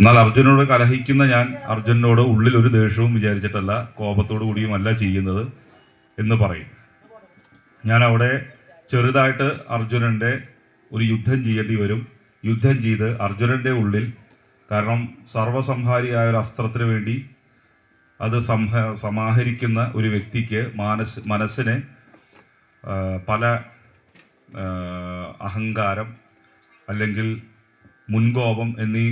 എന്നാൽ അർജുനോട് കലഹിക്കുന്ന ഞാൻ അർജുനോട് ഉള്ളിൽ ഒരു ദേഷ്യവും വിചാരിച്ചിട്ടല്ല, കോപത്തോടു കൂടിയുമല്ല ചെയ്യുന്നത് എന്ന് പറയും. ഞാൻ അവിടെ ചെറുതായിട്ട് അർജുനൻ്റെ ഒരു യുദ്ധം ചെയ്യേണ്ടി വരും. യുദ്ധം ചെയ്ത് അർജുനൻ്റെ ഉള്ളിൽ, കാരണം സർവസംഹാരിയായ ഒരു അസ്ത്രത്തിന് വേണ്ടി അത് സമാഹരിക്കുന്ന ഒരു വ്യക്തിക്ക് മനസ്സിന് പല അഹങ്കാരം അല്ലെങ്കിൽ മുൻകോപം എന്നീ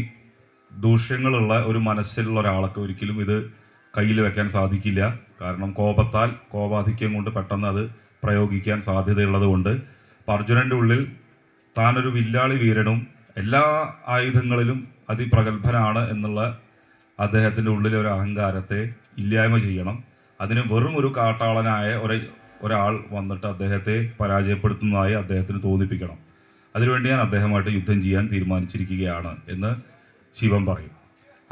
ദൂഷ്യങ്ങളുള്ള ഒരു മനസ്സിലുള്ള ഒരാൾക്ക് ഒരിക്കലും ഇത് കയ്യിൽ വെക്കാൻ സാധിക്കില്ല. കാരണം കോപാധിക്യം കൊണ്ട് പെട്ടെന്ന് അത് പ്രയോഗിക്കാൻ സാധ്യതയുള്ളത് കൊണ്ട് അർജുനൻ്റെ ഉള്ളിൽ താനൊരു വില്ലാളി വീരനും എല്ലാ ആയുധങ്ങളിലും അതിപ്രഗത്ഭനാണ് എന്നുള്ള അദ്ദേഹത്തിൻ്റെ ഉള്ളിലെ ഒരു അഹങ്കാരത്തെ ഇല്ലായ്മ ചെയ്യണം. അതിന് വെറും ഒരു കാട്ടാളനായ ഒരാൾ വന്നിട്ട് അദ്ദേഹത്തെ പരാജയപ്പെടുത്തുന്നതായി അദ്ദേഹത്തിന് തോന്നിപ്പിക്കണം. അതിനുവേണ്ടി ഞാൻ അദ്ദേഹമായിട്ട് യുദ്ധം ചെയ്യാൻ തീരുമാനിച്ചിരിക്കുകയാണ് എന്ന് ശിവൻ പറയും.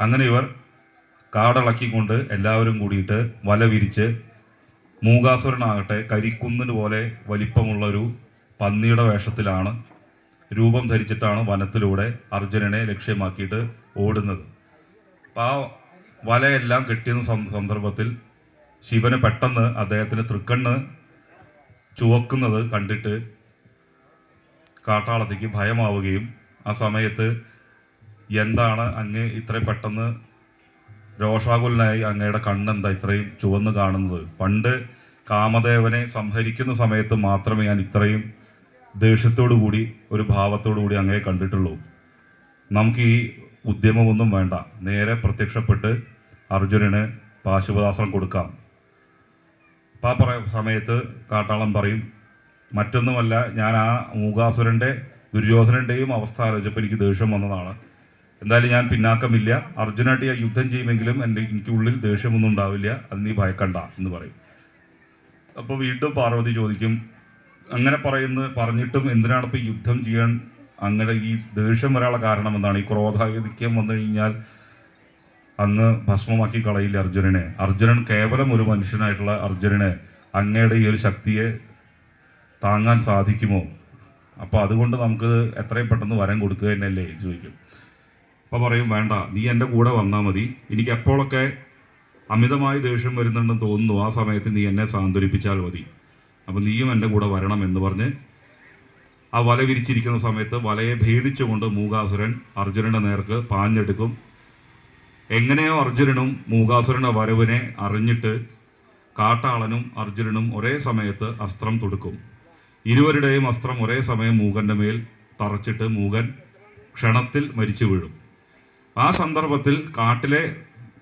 അങ്ങനെ ഇവർ കാടിളക്കിക്കൊണ്ട് എല്ലാവരും കൂടിയിട്ട് വല വിരിച്ച്, മൂകാസുരനാകട്ടെ കരിക്കുന്നിന് പോലെ വലിപ്പമുള്ളൊരു പന്നിയുടെ വേഷത്തിലാണ്, രൂപം ധരിച്ചിട്ടാണ് വനത്തിലൂടെ അർജുനനെ ലക്ഷ്യമാക്കിയിട്ട് ഓടുന്നത്. അപ്പം ആ വലയെല്ലാം കെട്ടിയ സന്ദർഭത്തിൽ ശിവന് പെട്ടെന്ന് അദ്ദേഹത്തിന് തൃക്കണ്ണ് ചുവക്കുന്നത് കണ്ടിട്ട് കാട്ടാളത്തേക്ക് ഭയമാവുകയും ആ സമയത്ത് എന്താണ് അങ്ങ് ഇത്രയും പെട്ടെന്ന് രോഷാകുലനായി, അങ്ങയുടെ കണ്ണെന്താ ഇത്രയും ചുവന്ന് കാണുന്നത്? പണ്ട് കാമദേവനെ സംഹരിക്കുന്ന സമയത്ത് മാത്രമേ ഞാൻ ഇത്രയും ദേഷ്യത്തോടു കൂടി ഒരു ഭാവത്തോടു കൂടി അങ്ങയെ കണ്ടിട്ടുള്ളൂ. നമുക്ക് ഈ ഉദ്യമമൊന്നും വേണ്ട, നേരെ പ്രത്യക്ഷപ്പെട്ട് അർജുനന് പാശുപതാസ്ത്രം കൊടുക്കാം. അപ്പം ആ സമയത്ത് കാട്ടാളൻ പറയും, മറ്റൊന്നുമല്ല, ഞാൻ ആ മൂകാസുരൻ്റെ ദുര്യോധനൻ്റെയും അവസ്ഥ ആലോചിച്ചപ്പോൾ എനിക്ക് ദേഷ്യം വന്നതാണ്. എന്തായാലും ഞാൻ പിന്നാക്കമില്ല, അർജുനായിട്ട് ഞാൻ യുദ്ധം ചെയ്യുമെങ്കിലും എനിക്ക് ഉള്ളിൽ ദേഷ്യമൊന്നും ഉണ്ടാവില്ല, അത് നീ ഭയക്കണ്ട എന്ന് പറയും. അപ്പോൾ വീണ്ടും പാർവതി ചോദിക്കും, അങ്ങനെ പറഞ്ഞിട്ടും എന്തിനാണ് ഇപ്പോൾ യുദ്ധം ചെയ്യാൻ അങ്ങനെ ഈ ദേഷ്യം വരാനുള്ള കാരണം എന്താണ്? ഈ ക്രോധാധിക്യം വന്നു കഴിഞ്ഞാൽ അങ്ങ് ഭസ്മമാക്കി കളയില്ല അർജുനനെ. അർജുനൻ കേവലം ഒരു മനുഷ്യനായിട്ടുള്ള അർജുനന് അങ്ങയുടെ ഈ ഒരു ശക്തിയെ താങ്ങാൻ സാധിക്കുമോ? അപ്പോൾ അതുകൊണ്ട് നമുക്ക് എത്രയും പെട്ടെന്ന് വരം കൊടുക്കുക തന്നെയല്ലേ ചോദിക്കും. അപ്പോൾ പറയും, വേണ്ട, നീ എൻ്റെ കൂടെ വന്നാൽ മതി. എനിക്ക് എപ്പോഴൊക്കെ അമിതമായി ദേഷ്യം വരുന്നുണ്ടെന്ന് തോന്നുന്നു ആ സമയത്ത് നീ എന്നെ സാന്ത്വനിപ്പിച്ചാൽ മതി. അപ്പോൾ നീയും എൻ്റെ കൂടെ വരണം എന്ന് പറഞ്ഞ് ആ വല വിരിച്ചിരിക്കുന്ന സമയത്ത് വലയെ ഭേദിച്ചുകൊണ്ട് മൂകാസുരൻ അർജുനൻ്റെ നേർക്ക് പാഞ്ഞെടുക്കും. എങ്ങനെയോ അർജുനനും മൂകാസുരൻ്റെ വരവിനെ അറിഞ്ഞിട്ട് കാട്ടാളനും അർജുനനും ഒരേ സമയത്ത് അസ്ത്രം തൊടുക്കും. ഇരുവരുടെയും അസ്ത്രം ഒരേ സമയം മൂകൻ്റെ മേൽ തറച്ചിട്ട് മൂകൻ ക്ഷണത്തിൽ മരിച്ചു വീഴും. ആ സന്ദർഭത്തിൽ കാട്ടിലെ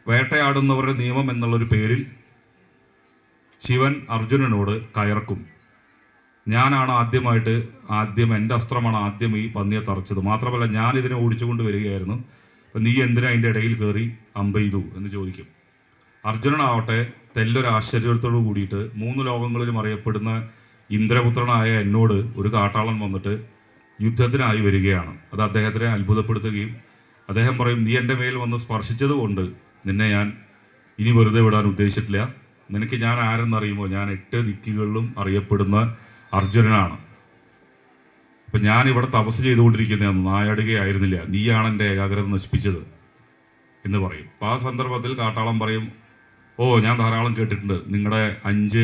വേട്ടയാടുന്നവരുടെ നിയമം എന്നുള്ളൊരു പേരിൽ ശിവൻ അർജുനനോട് കയർക്കും. ഞാനാണ് ആദ്യം എൻ്റെ അസ്ത്രമാണ് ആദ്യം ഈ പന്നിയെ തറച്ചത്, മാത്രമല്ല ഞാൻ ഇതിനെ ഓടിച്ചുകൊണ്ട് വരികയായിരുന്നു, അപ്പം നീ എന്തിനാ അതിൻ്റെ ഇടയിൽ കയറി അമ്പെയ്തു എന്ന് ചോദിക്കും. അർജുനനാവട്ടെ തെല്ലൊരു ആശ്ചര്യത്തോടു കൂടിയിട്ട് 3 ലോകങ്ങളിലും അറിയപ്പെടുന്ന ഇന്ദ്രപുത്രനായ എന്നോട് ഒരു കാട്ടാളൻ വന്നിട്ട് യുദ്ധത്തിനായി വരികയാണ്. അത് അദ്ദേഹത്തിനെ അത്ഭുതപ്പെടുത്തുകയും അദ്ദേഹം പറയും, നീ എൻ്റെ മേൽ വന്ന് സ്പർശിച്ചത് കൊണ്ട് നിന്നെ ഞാൻ ഇനി വെറുതെ വിടാൻ ഉദ്ദേശിച്ചിട്ടില്ല. നിനക്ക് ഞാൻ ആരെന്നറിയുമോ? ഞാൻ 8 ദിക്കുകളിലും അറിയപ്പെടുന്ന അർജുനനാണ്. അപ്പം ഞാൻ ഇവിടെ തപസ് ചെയ്തുകൊണ്ടിരിക്കുന്ന നായാടുകയായിരുന്നില്ല, നീയാണ് എൻ്റെ ഏകാഗ്രത നശിപ്പിച്ചത് എന്ന് പറയും. അപ്പം ആ സന്ദർഭത്തിൽ കാട്ടാളൻ പറയും, ഓ, ഞാൻ ധാരാളം കേട്ടിട്ടുണ്ട്, നിങ്ങളുടെ 5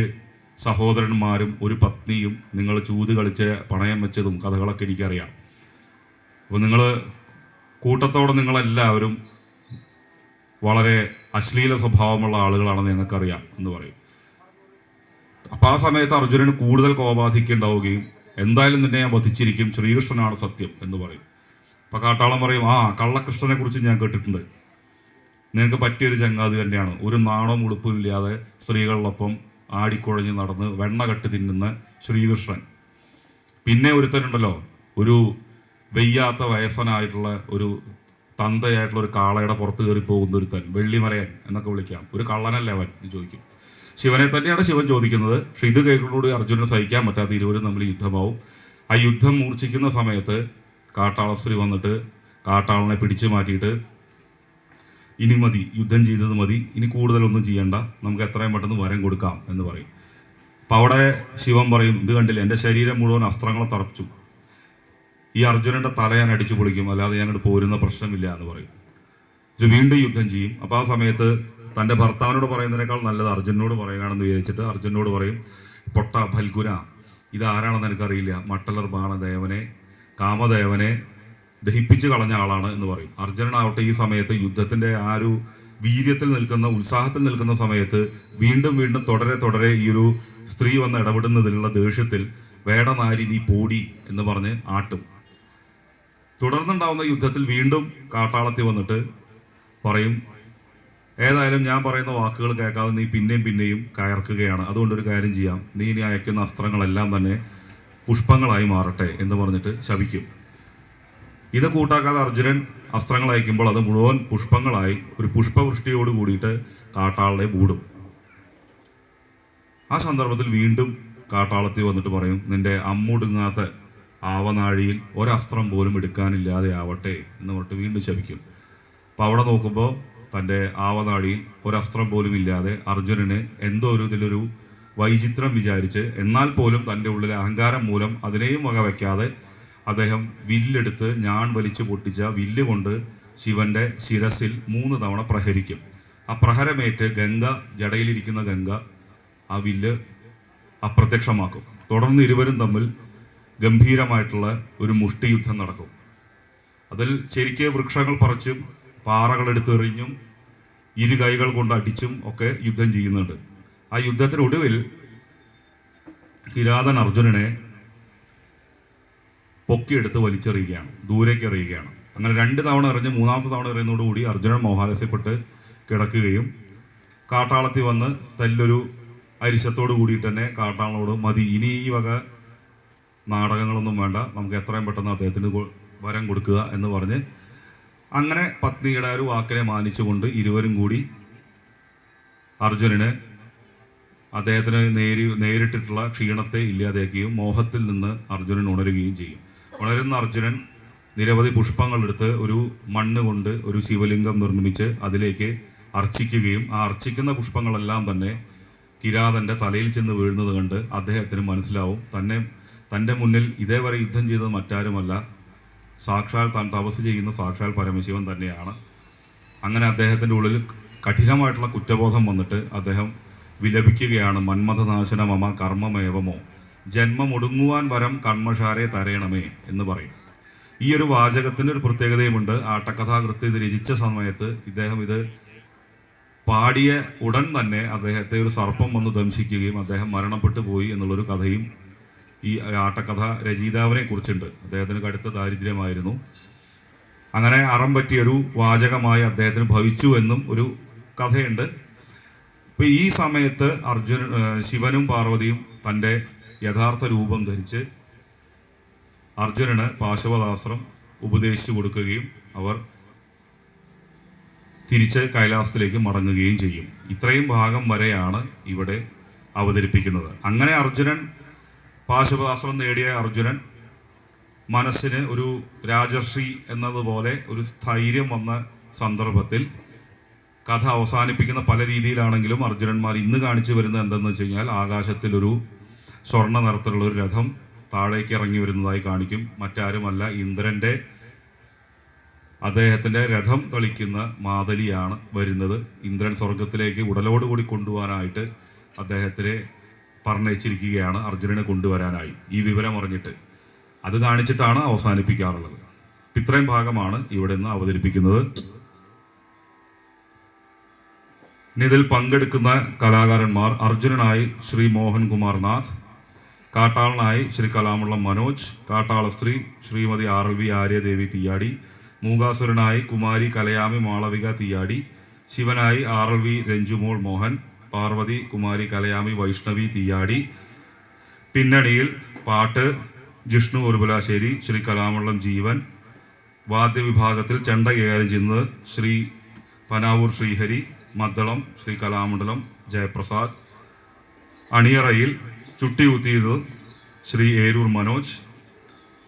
സഹോദരന്മാരും ഒരു പത്നിയും നിങ്ങൾ ചൂത് കളിച്ച് പണയം വെച്ചതും കഥകളൊക്കെ എനിക്കറിയാം. അപ്പോൾ നിങ്ങൾ കൂട്ടത്തോടെ നിങ്ങളെല്ലാവരും വളരെ അശ്ലീല സ്വഭാവമുള്ള ആളുകളാണെന്ന് ഞങ്ങൾക്കറിയാം എന്ന് പറയും. അപ്പം ആ സമയത്ത് അർജുനന് കൂടുതൽ കോപാധിക്യം ഉണ്ടാവുകയും എന്തായാലും നിന്നെ ഞാൻ വധിച്ചിരിക്കും, ശ്രീകൃഷ്ണനാണ് സത്യം എന്ന് പറയും. അപ്പം കാട്ടാളം പറയും, ആ കള്ളകൃഷ്ണനെ കുറിച്ച് ഞാൻ കേട്ടിട്ടുണ്ട്, നിനക്ക് പറ്റിയൊരു ചങ്ങാതി തന്നെയാണ്, ഒരു നാണവും ഉളുപ്പും ഇല്ലാതെ സ്ത്രീകളിലൊപ്പം ആടിക്കുഴഞ്ഞ് നടന്ന് വെണ്ണ കെട്ടി തിന്നുന്ന ശ്രീകൃഷ്ണൻ. പിന്നെ ഒരുത്തനുണ്ടല്ലോ, ഒരു വെയ്യാത്ത വയസ്സനായിട്ടുള്ള ഒരു തന്തയായിട്ടുള്ള ഒരു കാളയുടെ പുറത്ത് കയറി പോകുന്ന ഒരുത്തൻ, വെള്ളിമലയൻ എന്നൊക്കെ വിളിക്കാം, ഒരു കള്ളനല്ലേ അവൻ എന്ന് ചോദിക്കും. ശിവനെ തന്നെയാണ് ശിവൻ ചോദിക്കുന്നത്. പക്ഷെ ഇത് കേൾക്കുന്നതോട് അർജുനന് സഹിക്കാൻ പറ്റാത്ത ഇരുവരും തമ്മിൽ യുദ്ധമാവും. ആ യുദ്ധം മൂർച്ഛിക്കുന്ന സമയത്ത് കാട്ടാളസ്ത്രീ വന്നിട്ട് കാട്ടാളനെ പിടിച്ചു മാറ്റിയിട്ട്, ഇനി മതി, യുദ്ധം ചെയ്തത് മതി, ഇനി കൂടുതലൊന്നും ചെയ്യണ്ട, നമുക്ക് എത്രയും പെട്ടെന്ന് വരം കൊടുക്കാം എന്ന് പറയും. അപ്പം അവിടെ ശിവൻ പറയും, ഇത് കണ്ടില്ല, എൻ്റെ ശരീരം മുഴുവൻ അസ്ത്രങ്ങളെ തറച്ചു, ഈ അർജുനൻ്റെ തല ഞാൻ അടിച്ചു പൊളിക്കും, അല്ലാതെ ഞാൻ പോരുന്ന പ്രശ്നമില്ല എന്ന് പറയും. ഇത് വീണ്ടും യുദ്ധം ചെയ്യും. അപ്പോൾ ആ സമയത്ത് തൻ്റെ ഭർത്താവിനോട് പറയുന്നതിനേക്കാൾ നല്ലത് അർജുനോട് പറയാനാണെന്ന് വിചാരിച്ചിട്ട് അർജുനോട് പറയും, പൊട്ട ഫൽഗുന, ഇതാരാണെന്ന് എനിക്കറിയില്ല, മട്ടലർ ബാണദേവനെ കാമദേവനെ ദഹിപ്പിച്ച് കളഞ്ഞ ആളാണ് എന്ന് പറയും. അർജുനനാവട്ടെ ഈ സമയത്ത് യുദ്ധത്തിൻ്റെ ആ ഒരു വീര്യത്തിൽ നിൽക്കുന്ന, ഉത്സാഹത്തിൽ നിൽക്കുന്ന സമയത്ത് വീണ്ടും വീണ്ടും തുടരെ ഈ ഒരു സ്ത്രീ വന്ന് ഇടപെടുന്നതിലുള്ള ദേഷ്യത്തിൽ വേടനാരി നീ പോടി എന്ന് പറഞ്ഞ് ആട്ടും. തുടർന്നുണ്ടാവുന്ന യുദ്ധത്തിൽ വീണ്ടും കാട്ടാളത്തി വന്നിട്ട് പറയും, ഏതായാലും ഞാൻ പറയുന്ന വാക്കുകൾ കേൾക്കാതെ നീ പിന്നെയും കയർക്കുകയാണ്, അതുകൊണ്ടൊരു കാര്യം ചെയ്യാം, നീ ഇനി അയക്കുന്ന അസ്ത്രങ്ങളെല്ലാം തന്നെ പുഷ്പങ്ങളായി മാറട്ടെ എന്ന് പറഞ്ഞിട്ട് ശപിക്കും. ഇത് കൂട്ടാക്കാതെ അർജുനൻ അസ്ത്രങ്ങൾ അയക്കുമ്പോൾ അത് മുഴുവൻ പുഷ്പങ്ങളായി ഒരു പുഷ്പവൃഷ്ടിയോട് കൂടിയിട്ട് കാട്ടാളനെ മൂടും. ആ സന്ദർഭത്തിൽ വീണ്ടും കാട്ടാളത്തി വന്നിട്ട് പറയും, നിന്റെ അമ്മുടുങ്ങാത്ത ആവനാഴിയിൽ ഒരസ്ത്രം പോലും എടുക്കാനില്ലാതെ ആവട്ടെ എന്ന് പറഞ്ഞിട്ട് വീണ്ടും ശപിക്കും. അപ്പോൾ അവിടെ നോക്കുമ്പോൾ തൻ്റെ ആവനാഴിയിൽ ഒരസ്ത്രം പോലും ഇല്ലാതെ അർജുനന് എന്തോ ഇതിലൊരു വൈചിത്രം വിചാരിച്ച്, എന്നാൽ പോലും തൻ്റെ ഉള്ളിലെ അഹങ്കാരം മൂലം അതിനെയും വകവയ്ക്കാതെ അദ്ദേഹം വില്ലെടുത്ത് ഞാൻ വലിച്ചു പൊട്ടിച്ച വില്ല് കൊണ്ട് ശിവന്റെ ശിരസിൽ 3 തവണ പ്രഹരിക്കും. ആ പ്രഹരമേറ്റ് ഗംഗ, ജടയിലിരിക്കുന്ന ഗംഗ ആ വില്ല് അപ്രത്യക്ഷമാക്കും. തുടർന്ന് ഇരുവരും തമ്മിൽ ഗംഭീരമായിട്ടുള്ള ഒരു മുഷ്ടിയുദ്ധം നടക്കും. അതിൽ ശരിക്ക് വൃക്ഷങ്ങൾ പറിച്ചും പാറകളെടുത്തെറിഞ്ഞും ഇരു കൈകൾ കൊണ്ട് അടിച്ചും ഒക്കെ യുദ്ധം ചെയ്യുന്നുണ്ട്. ആ യുദ്ധത്തിനൊടുവിൽ കിരാതൻ അർജുനനെ പൊക്കിയെടുത്ത് വലിച്ചെറിയുകയാണ്, ദൂരേക്ക് എറിയുകയാണ്. അങ്ങനെ 2 തവണ എറിഞ്ഞ് 3ാമത്തെ തവണ എറിയുന്നതോടുകൂടി അർജുനൻ മോഹാലസ്യപ്പെട്ട് കിടക്കുകയും കാട്ടാളത്തി വന്ന് തല്ലൊരു അരിശത്തോട് കൂടിയിട്ട് തന്നെ കാട്ടാളനോട്, മതി, ഇനി ഈ വക നാടകങ്ങളൊന്നും വേണ്ട, നമുക്ക് എത്രയും പെട്ടെന്ന് അദ്ദേഹത്തിന് വരം കൊടുക്കുക എന്ന് പറഞ്ഞ് അങ്ങനെ പത്നിയുടെ ഒരു വാക്കിനെ മാനിച്ചുകൊണ്ട് ഇരുവരും കൂടി അർജുനന് അദ്ദേഹത്തിന് നേരിട്ടിട്ടുള്ള ക്ഷീണത്തെ ഇല്ലാതാക്കുകയും മോഹത്തിൽ നിന്ന് അർജുനൻ ഉണരുകയും ചെയ്യും. ഉണരുന്ന അർജുനൻ നിരവധി പുഷ്പങ്ങളെടുത്ത് ഒരു മണ്ണ് കൊണ്ട് ഒരു ശിവലിംഗം നിർമ്മിച്ച് അതിലേക്ക് അർച്ചിക്കുകയും ആ അർച്ചിക്കുന്ന പുഷ്പങ്ങളെല്ലാം തന്നെ കിരാതൻ്റെ തലയിൽ ചെന്ന് വീഴുന്നത് കണ്ട് അദ്ദേഹത്തിന് മനസ്സിലാവും, തൻ്റെ മുന്നിൽ ഇതേവരെ യുദ്ധം ചെയ്തത് മറ്റാരുമല്ല, സാക്ഷാൽ താൻ തപസ് ചെയ്യുന്ന സാക്ഷാൽ പരമശിവൻ തന്നെയാണ്. അങ്ങനെ അദ്ദേഹത്തിൻ്റെ ഉള്ളിൽ കഠിനമായിട്ടുള്ള കുറ്റബോധം വന്നിട്ട് അദ്ദേഹം വിലപിക്കുകയാണ്, മന്മഥനാശന മമ കർമ്മമേവമോ ജന്മമൊടുങ്ങുവാൻ വരം കർമ്മശാരെ തരയണമേ എന്ന് പറയും. ഈ ഒരു വാചകത്തിൻ്റെ ഒരു പ്രത്യേകതയുമുണ്ട്. ആട്ടക്കഥാകൃത്ത് ഇത് രചിച്ച സമയത്ത് ഇദ്ദേഹം ഇത് പാടിയ ഉടൻ തന്നെ അദ്ദേഹത്തെ ഒരു സർപ്പം വന്ന് ദംശിക്കുകയും അദ്ദേഹം മരണപ്പെട്ടു പോയി എന്നുള്ളൊരു കഥയും ഈ ആട്ടക്കഥ രചയിതാവിനെ കുറിച്ചുണ്ട്. അദ്ദേഹത്തിന് കടുത്ത ദാരിദ്ര്യമായിരുന്നു. അങ്ങനെ അറം പറ്റിയൊരു വാചകമായി അദ്ദേഹത്തിന് ഭവിച്ചു എന്നും ഒരു കഥയുണ്ട്. ഇപ്പം ഈ സമയത്ത് ശിവനും പാർവതിയും തൻ്റെ യഥാർത്ഥ രൂപം ധരിച്ച് അർജുനന് പാശുപതാസ്ത്രം ഉപദേശിച്ചു കൊടുക്കുകയും അവർ തിരിച്ച് കൈലാസത്തിലേക്ക് മടങ്ങുകയും ചെയ്യും. ഇത്രയും ഭാഗം വരെയാണ് ഇവിടെ അവതരിപ്പിക്കുന്നത്. അങ്ങനെ അർജുനൻ പാശുപതാസ്ത്രം നേടിയ അർജുനൻ മനസ്സിന് ഒരു രാജർഷി എന്നതുപോലെ ഒരു സ്ഥൈര്യം വന്ന സന്ദർഭത്തിൽ കഥ അവസാനിപ്പിക്കുന്ന പല രീതിയിലാണെങ്കിലും അർജുനന്മാർ ഇന്ന് കാണിച്ചു വരുന്നത് എന്തെന്ന് വെച്ച് കഴിഞ്ഞാൽ ആകാശത്തിലൊരു സ്വർണ്ണ നിറത്തിലുള്ള ഒരു രഥം താഴേക്ക് ഇറങ്ങി വരുന്നതായി കാണിക്കും. മറ്റാരുമല്ല, ഇന്ദ്രൻ്റെ അദ്ദേഹത്തിൻ്റെ രഥം തളിക്കുന്ന മാതലിയാണ് വരുന്നത്. ഇന്ദ്രൻ സ്വർഗത്തിലേക്ക് ഉടലോടുകൂടി കൊണ്ടുപോകാനായിട്ട് അദ്ദേഹത്തിനെ പറഞ്ഞയച്ചിരിക്കുകയാണ് അർജുനനെ കൊണ്ടുവരാനായി. ഈ വിവരം അറിഞ്ഞിട്ട് അത് കാണിച്ചിട്ടാണ് അവസാനിപ്പിക്കാറുള്ളത്. ഇത്രയും ഭാഗമാണ് ഇവിടെ നിന്ന് അവതരിപ്പിക്കുന്നത്. ഇനി ഇതിൽ പങ്കെടുക്കുന്ന കലാകാരന്മാർ അർജുനനായി ശ്രീ മോഹൻകുമാർ നാഥ്, കാട്ടാളനായി ശ്രീ കലാമുള്ള മനോജ്, കാട്ടാള സ്ത്രീ ശ്രീമതി RLV ആര്യദേവി തീയാടി, മൂകാസുരനായി കുമാരി കലയാമി മാളവിക തീയാടി, ശിവനായി RLV രഞ്ജുമോൾ മോഹൻ, പാർവതി കുമാരി കലയാമി വൈഷ്ണവി തീയാടി, പിന്നണിയിൽ പാട്ട് ജിഷ്ണു ഉറുബലാശ്ശേരി, ശ്രീ കലാമണ്ഡലം ജീവൻ, വാദ്യവിഭാഗത്തിൽ ചെണ്ട കൈകാര്യം ചെയ്യുന്നത് ശ്രീ പനാവൂർ ശ്രീഹരി, മദ്ദളം ശ്രീ കലാമണ്ഡലം ജയപ്രസാദ്, അണിയറയിൽ ചുട്ടിയൂത്തിയത് ശ്രീ ഏരൂർ മനോജ്,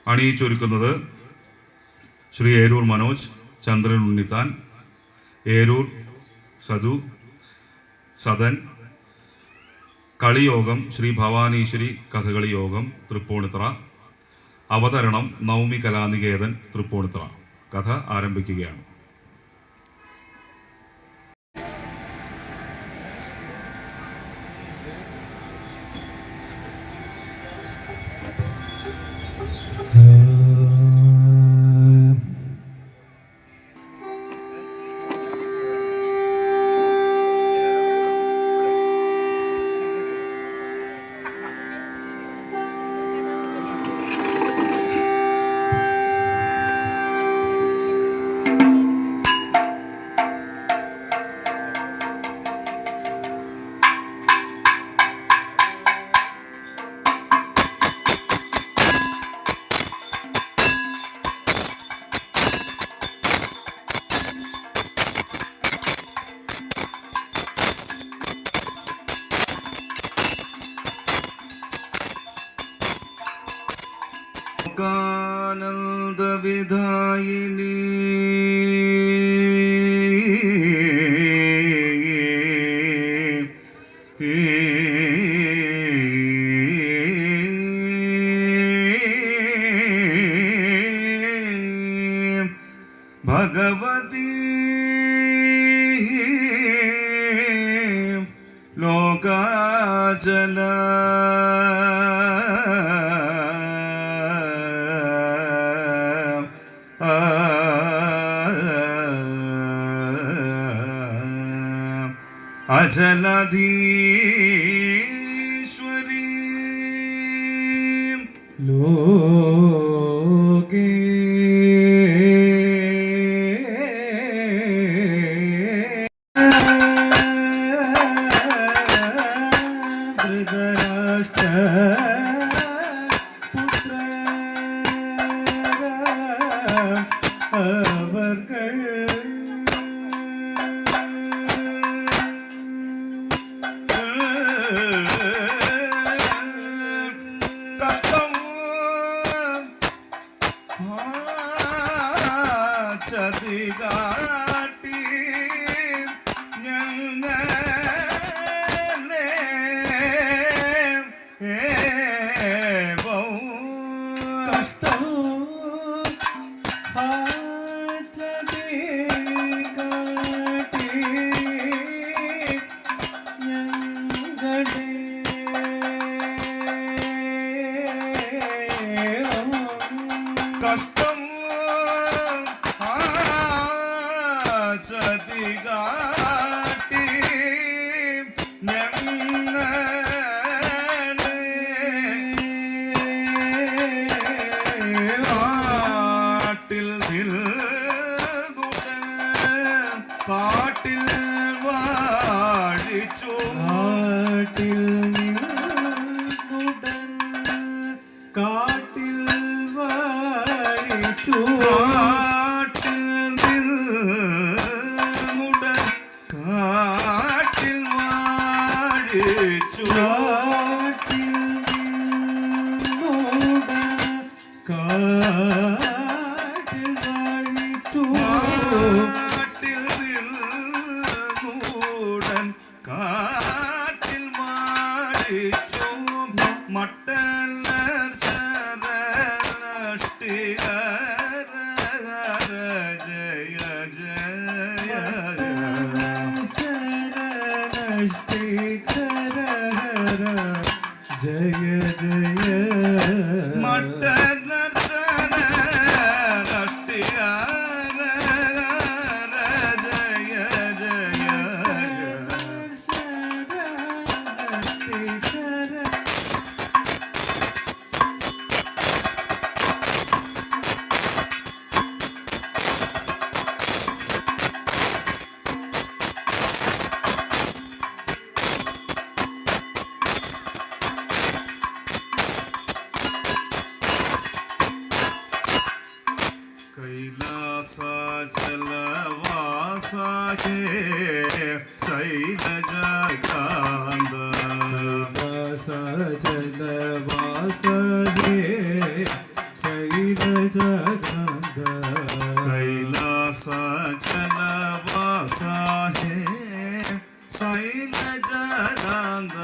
അണിയിച്ചൊരുക്കുന്നത് ശ്രീ ഏരൂർ മനോജ്, ചന്ദ്രൻ ഉണ്ണിത്താൻ, ഏരൂർ സദൻ, കളിയോഗം ശ്രീ ഭവാനീശ്വരി കഥകളി യോഗം തൃപ്പൂണിത്തറ, അവതരണം നവമി കലാനികേതൻ തൃപ്പൂണിത്തറ. കഥ ആരംഭിക്കുകയാണ്. ലോകാനന്ദ വിധായിനി ഭഗവതി ലോകാചല അചലധീശ്വരി ലോകേ ധൃതരാഷ്ട്ര പുത്ര അവർകൾ ചതികാട്ടി ഞങ്ങളെ കഷ്ടം ചതികാട്ടി ഞങ്ങളെ കഷ്ടം ചതികാട്ടി ഞങ്ങളെ കാട്ടിൽ കാട്ടിൽ വാഴിച്ചു കാട്ടിൽ കാട്ടിൽ വാഴിച്ചു കാട്ടിൽ വാഴിച്ചു കാട്ടിൽ വാഴിച്ചു കാട്ടിൽ മൂടൻ കാട്ടിൽ വാഴിച്ചു മട്ടലർ ശരണഷ്ടികര ജയ ജയ ശരണഷ്ടികര ജയ ജയ മട്ടലർ ശരണഷ്ടികര ജയ ജയ ശരണഷ്ടികര कैलासाचलवास हे शैलजकान्त कैलासाचलवास हे शैलजकान्त कैलासाचलवास हे शैलजकान्त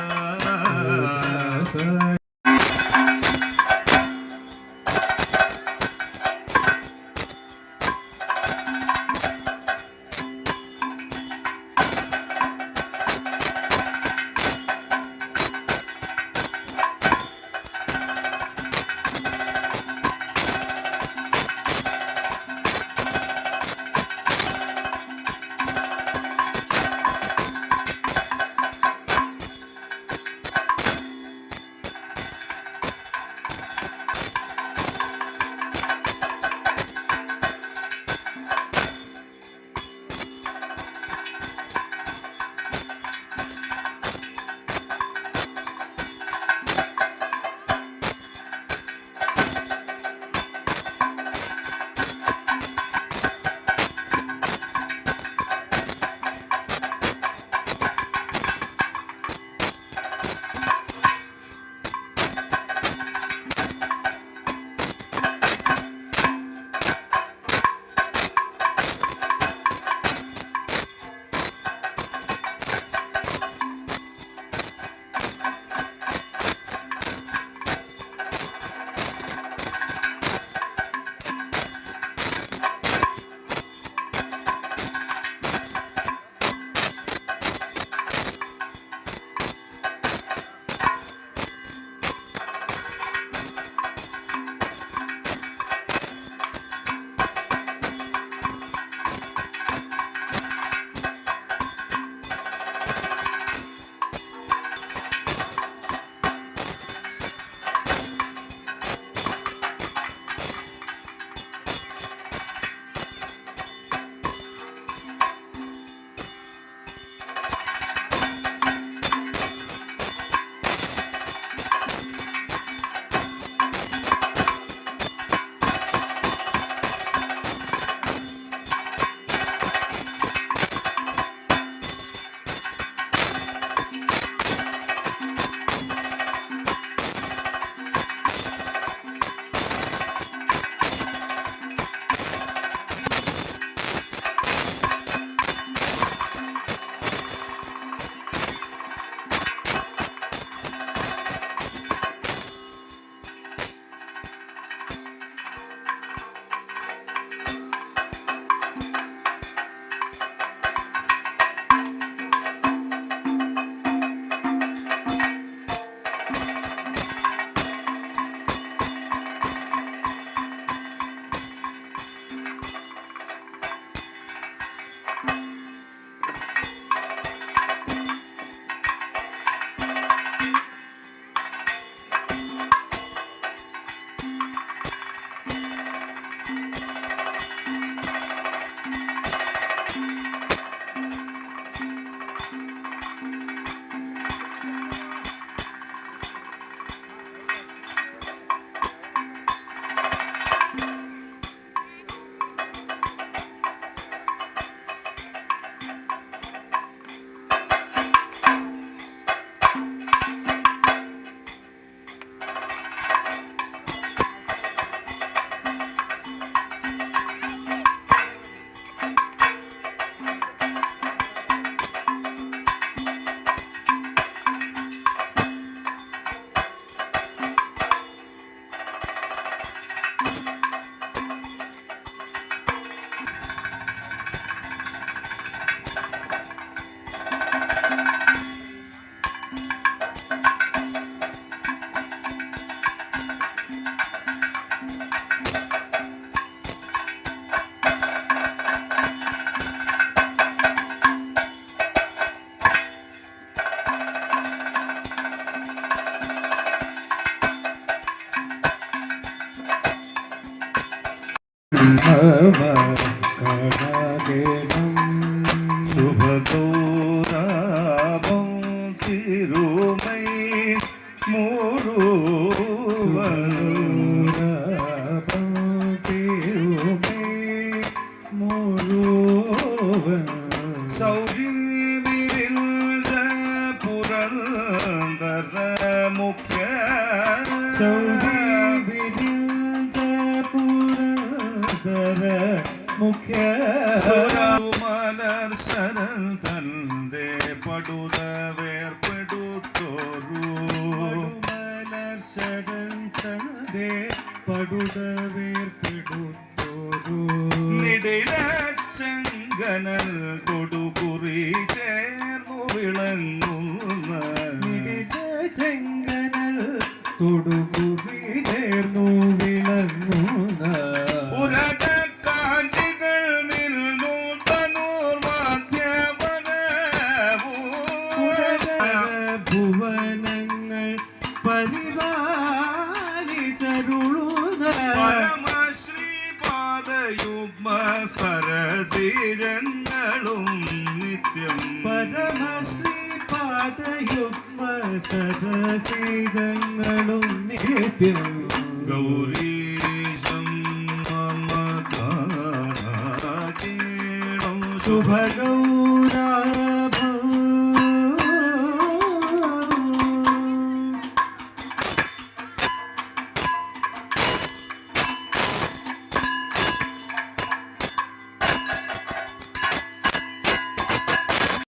കടകേണം ശുഭഗൗരവം തിരുമൈ മുഴുവൻ സൗരീവിരിൽ പുരന്തര മുഖ്യ മുഖ്യ മലർ ശരൽ തന്റെ പടുത വേർപ്പെടുത്തോരു മലർ ശരൽ തന്റെ പടുത വേർപ്പെടുത്തോരു നിടിലച്ചങ്കനൽ കൊടുകുറി ചേർന്നു വിളങ്ങുന്ന ചെങ്കനൽ തൊടുകുറി ചേർന്നു വിളങ്ങുന്ന ഉരകാഞ്ചികൾ നിന്നു തനൂർ ഭുവനങ്ങൾ പരിപാലിച്ചരുളുന്ന പരമശ്രീപാദയുഗ്മ സരസിജങ്ങളും നിത്യം പരമശ്രീപാദയുഗ്മ സരസിജങ്ങളും നിത്യം ഗൗരീശം മമ കാണാകേണം ശുഭഗൗ